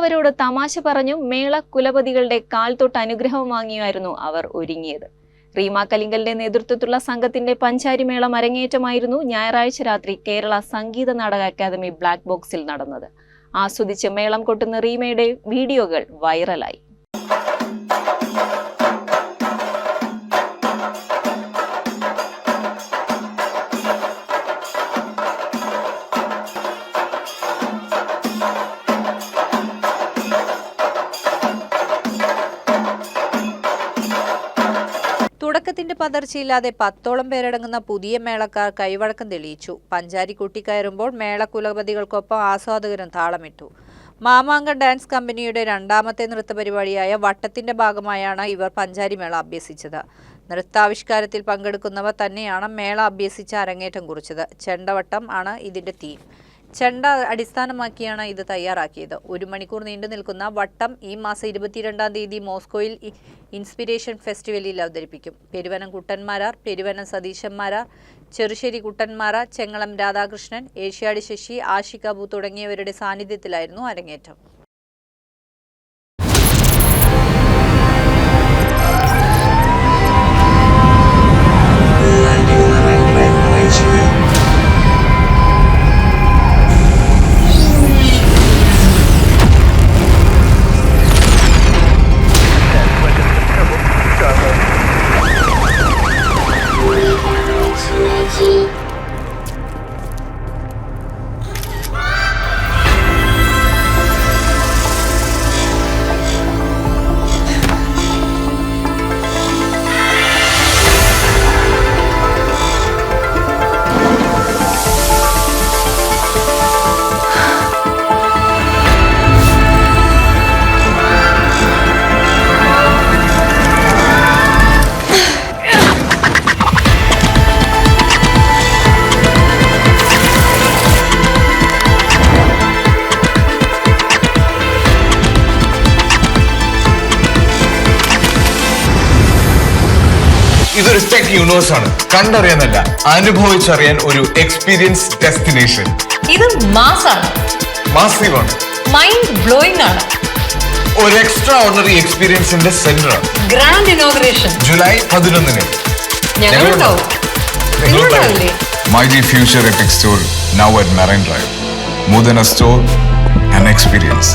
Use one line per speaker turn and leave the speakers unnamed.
മറ്റുള്ളവരോട് തമാശ പറഞ്ഞും മേള കുലപതികളുടെ കാൽ തൊട്ട് അനുഗ്രഹം വാങ്ങിയായിരുന്നു അവർ ഒരുങ്ങിയത്. റീമ കലിങ്കലിന്റെ നേതൃത്വത്തിലുള്ള സംഘത്തിന്റെ പഞ്ചാരി മേളം അരങ്ങേറ്റമായിരുന്നു ഞായറാഴ്ച രാത്രി കേരള സംഗീത നാടക അക്കാദമി ബ്ലാക്ക് ബോക്സിൽ നടന്നത്. ആസ്വദിച്ച് മേളം കൊട്ടുന്ന റീമയുടെ വീഡിയോകൾ വൈറലായി.
തുടക്കത്തിന്റെ പതർച്ചയില്ലാതെ 10ഓളം പേരടങ്ങുന്ന പുതിയ മേളക്കാർ കൈവഴക്കം തെളിയിച്ചു. പഞ്ചാരി കൂട്ടിക്കയറുമ്പോൾ മേള കുലപതികൾക്കൊപ്പം ആസ്വാദകരും താളമിട്ടു. മാമാങ്കം ഡാൻസ് കമ്പനിയുടെ രണ്ടാമത്തെ നൃത്തപരിപാടിയായ വട്ടത്തിന്റെ ഭാഗമായാണ് ഇവർ പഞ്ചാരി മേള അഭ്യസിച്ചത്. നൃത്താവിഷ്കാരത്തിൽ പങ്കെടുക്കുന്നവർ തന്നെയാണ് മേള അഭ്യസിച്ച് അരങ്ങേറ്റം കുറിച്ചത്. ചെണ്ടവട്ടം ആണ് ഇതിന്റെ തീം. ചെണ്ട അടിസ്ഥാനമാക്കിയാണ് ഇത് തയ്യാറാക്കിയത്. 1 മണിക്കൂർ നീണ്ടു നിൽക്കുന്ന വട്ടം ഈ മാസം 22-ാം തീയതി മോസ്കോയിൽ ഇൻസ്പിരേഷൻ ഫെസ്റ്റിവലിൽ അവതരിപ്പിക്കും. പെരുവനം കുട്ടന്മാരാർ, പെരുവനം സതീശന്മാരാർ, ചെറുശ്ശേരി കുട്ടന്മാരാർ, ചെങ്ങളം രാധാകൃഷ്ണൻ, ഏഷ്യാടി ശശി, ആഷിഖ് അബു തുടങ്ങിയവരുടെ സാന്നിധ്യത്തിലായിരുന്നു അരങ്ങേറ്റം.
ഇതൊരു ടെക് യൂണിവേഴ്സ് ആണ്. കണ്ടറിയാനല്ല, അനുഭവിച്ചറിയാൻ ഒരു എക്സ്പീരിയൻസ് ഡെസ്റ്റിനേഷൻ.
ഇത് മാസാണ്,
മാസീവ് ആണ്,
മൈൻഡ് ബ്ലോയിങ് ആണ്,
ഒരു എക്സ്ട്രാ ഓർഡിനറി എക്സ്പീരിയൻസിന്റെ സെന്റർ ആണ്.
ഗ്രാൻഡ് ഇനോഗ്രേഷൻ
ജൂലൈ 11-ന്
ഞങ്ങളുണ്ടാവും.
Mighty Future Epic Store now at Marine Drive. More than a store, an experience.